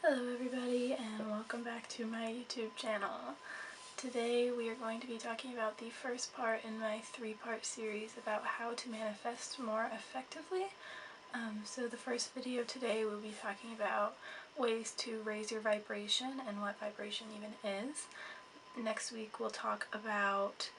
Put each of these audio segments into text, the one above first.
Hello everybody and welcome back to my YouTube channel. Today we are going to be talking about the first part in my three-part series about how to manifest more effectively. So the first video today we'll be talking about ways to raise your vibration and what vibration even is. Next week we'll talk about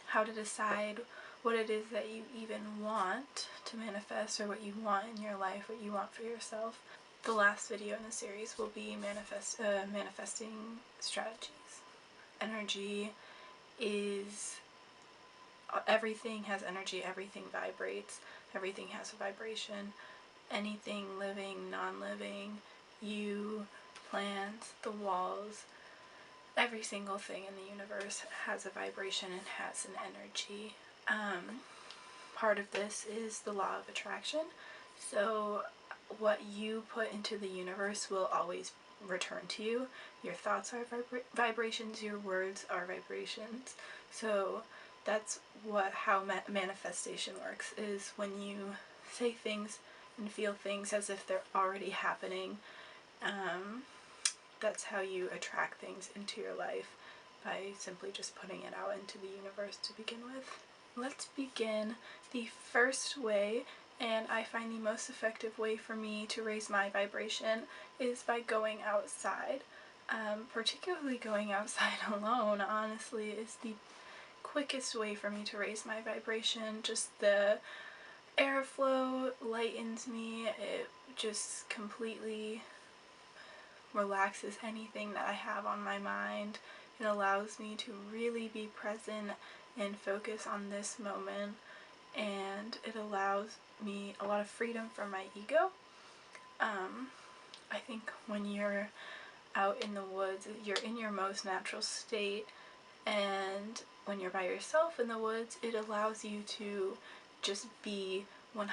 how to decide what it is that you even want to manifest, or what you want in your life, what you want for yourself. The last video in the series will be manifesting strategies. Energy is, everything has energy, everything vibrates, everything has a vibration. Anything living, non-living, you, plants, the walls, every single thing in the universe has a vibration and has an energy. Part of this is the law of attraction. So what you put into the universe will always return to you. Your thoughts are vibrations, your words are vibrations. So that's how manifestation works, is when you say things and feel things as if they're already happening. That's how you attract things into your life, by simply just putting it out into the universe to begin with. Let's begin. The first way, and I find the most effective way for me to raise my vibration, is by going outside. Particularly going outside alone, honestly, is the quickest way for me to raise my vibration. Just the airflow lightens me. It just completely relaxes anything that I have on my mind. It allows me to really be present and focus on this moment, and it allows me a lot of freedom from my ego. I think when you're out in the woods, you're in your most natural state, and when you're by yourself in the woods, it allows you to just be 100%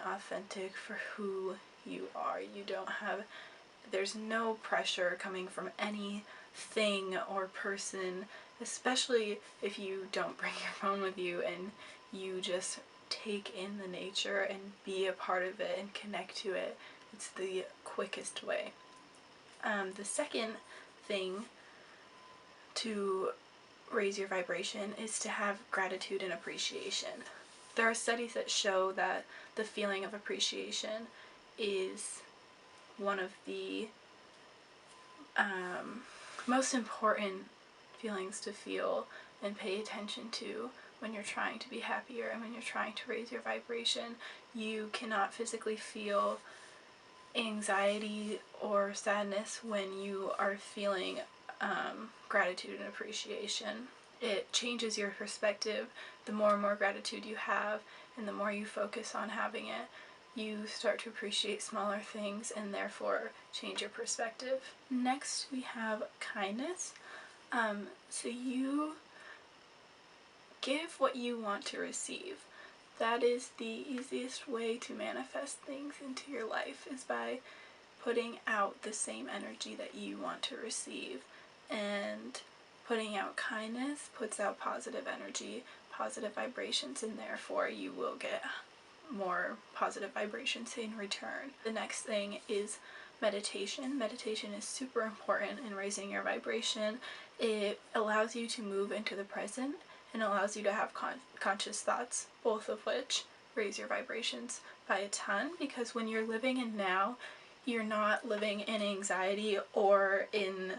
authentic for who you are. There's no pressure coming from anything or person, especially if you don't bring your phone with you and you just take in the nature and be a part of it and connect to it. It's the quickest way. The second thing to raise your vibration is to have gratitude and appreciation. There are studies that show that the feeling of appreciation is one of the most important feelings to feel and pay attention to when you're trying to be happier and when you're trying to raise your vibration. You cannot physically feel anxiety or sadness when you are feeling gratitude and appreciation. It changes your perspective. The more and more gratitude you have, and the more you focus on having it, you start to appreciate smaller things and therefore change your perspective. Next we have kindness. So you give what you want to receive. That is the easiest way to manifest things into your life, is by putting out the same energy that you want to receive. And putting out kindness puts out positive energy, positive vibrations, and therefore you will get more positive vibrations in return. The next thing is meditation. Meditation is super important in raising your vibration. It allows you to move into the present and allows you to have conscious thoughts, both of which raise your vibrations by a ton, because when you're living in now, you're not living in anxiety or in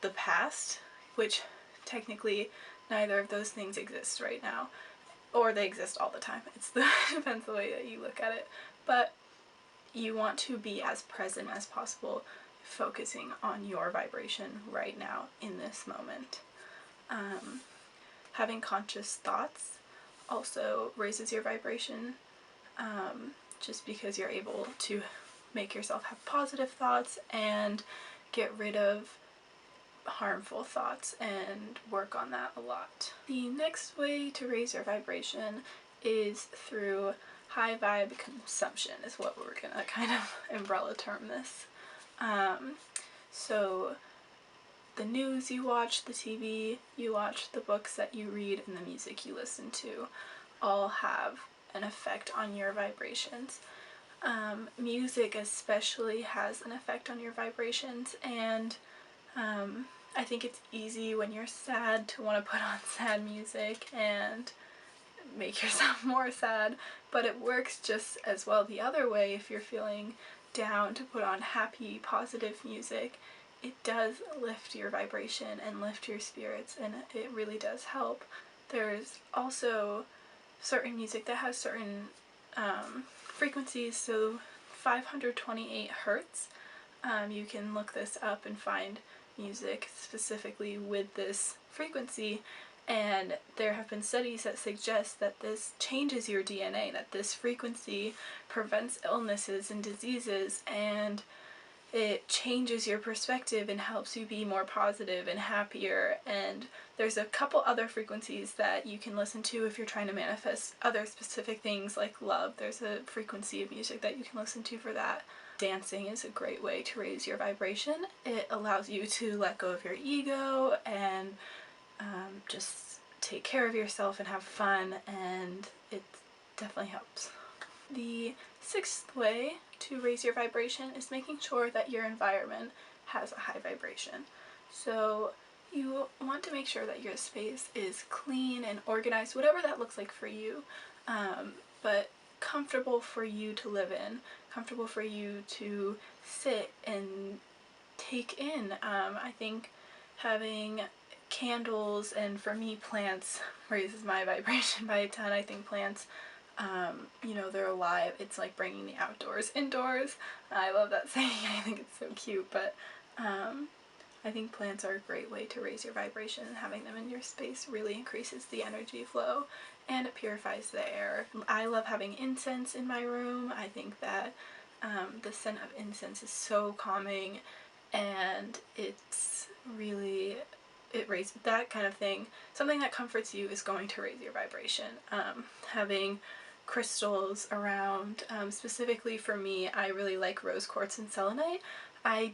the past, which technically neither of those things exist right now, or they exist all the time. Depends the way that you look at it. But you want to be as present as possible, focusing on your vibration right now in this moment. Having conscious thoughts also raises your vibration, just because you're able to make yourself have positive thoughts and get rid of harmful thoughts and work on that a lot. The next way to raise your vibration is through high vibe consumption, is what we're gonna kind of umbrella term this. So the news you watch, the TV you watch, the books that you read, and the music you listen to all have an effect on your vibrations. Music especially has an effect on your vibrations, and I think it's easy when you're sad to want to put on sad music and make yourself more sad, but it works just as well the other way if you're feeling down to put on happy, positive music. It does lift your vibration and lift your spirits, and it really does help. There's also certain music that has certain frequencies, so 528 hertz. You can look this up and find music specifically with this frequency, and there have been studies that suggest that this changes your DNA, that this frequency prevents illnesses and diseases, and it changes your perspective and helps you be more positive and happier. And there's a couple other frequencies that you can listen to if you're trying to manifest other specific things like love. There's a frequency of music that you can listen to for that. Dancing is a great way to raise your vibration. It allows you to let go of your ego and just take care of yourself and have fun, and it definitely helps. The sixth way to raise your vibration is making sure that your environment has a high vibration. So you want to make sure that your space is clean and organized, whatever that looks like for you, but comfortable for you to live in, comfortable for you to sit and take in. I think having candles, and for me plants, raises my vibration by a ton. I think plants, you know, they're alive. It's like bringing the outdoors indoors. I love that saying. I think it's so cute, but I think plants are a great way to raise your vibration, and having them in your space really increases the energy flow and it purifies the air. I love having incense in my room. I think that the scent of incense is so calming, and it's really, it raises that kind of thing. Something that comforts you is going to raise your vibration. Having crystals around, specifically for me, I really like rose quartz and selenite. I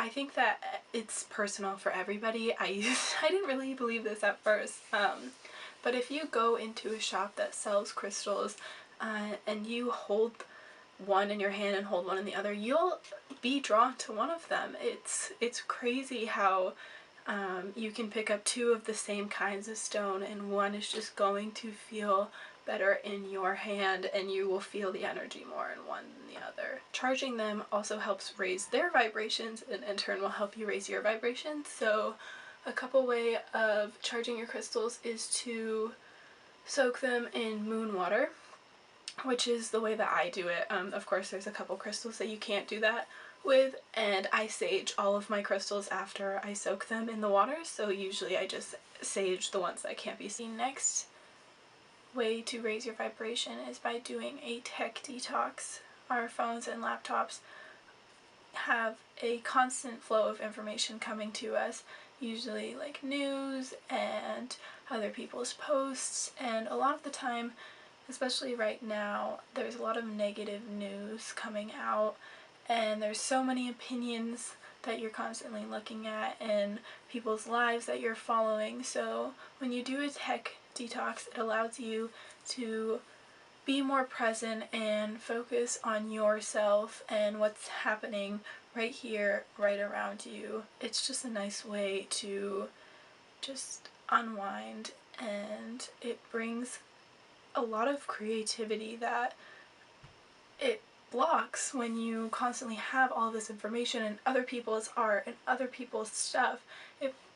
think that it's personal for everybody. I didn't really believe this at first, but if you go into a shop that sells crystals and you hold one in your hand and hold one in the other, you'll be drawn to one of them. It's crazy how you can pick up two of the same kinds of stone, and one is just going to feel better in your hand, and you will feel the energy more in one than the other. Charging them also helps raise their vibrations, and in turn will help you raise your vibrations. So a couple way of charging your crystals is to soak them in moon water, which is the way that I do it. Of course, there's a couple crystals that you can't do that with, and I sage all of my crystals after I soak them in the water, so usually I just sage the ones that can't be seen. Next way to raise your vibration is by doing a tech detox. Our phones and laptops have a constant flow of information coming to us, usually like news and other people's posts, and a lot of the time, especially right now, there's a lot of negative news coming out, and there's so many opinions that you're constantly looking at and people's lives that you're following. So when you do a tech detox, it allows you to be more present and focus on yourself and what's happening right here, right around you. It's just a nice way to just unwind, and it brings a lot of creativity that it blocks when you constantly have all this information and other people's art and other people's stuff.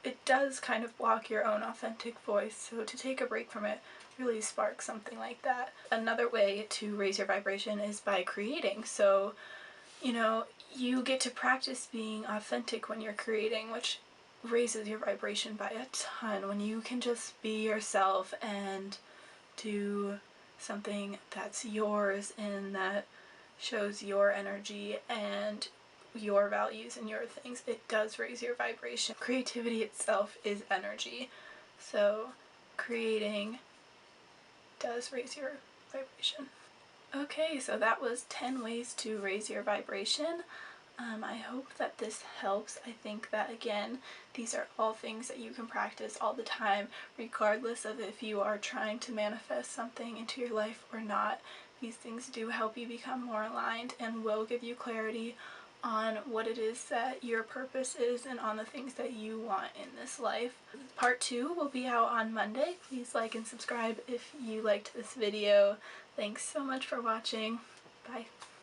It does kind of block your own authentic voice, so to take a break from it really sparks something like that. Another way to raise your vibration is by creating. So, you know, you get to practice being authentic when you're creating, which raises your vibration by a ton. When you can just be yourself and do something that's yours and that shows your energy and your values and your things, it does raise your vibration. Creativity itself is energy, so creating does raise your vibration. Okay, so that was 10 ways to raise your vibration. I hope that this helps. I think that, again, these are all things that you can practice all the time, regardless of if you are trying to manifest something into your life or not. These things do help you become more aligned and will give you clarity on what it is that your purpose is and on the things that you want in this life. Part 2 will be out on Monday. Please like and subscribe if you liked this video. Thanks so much for watching. Bye.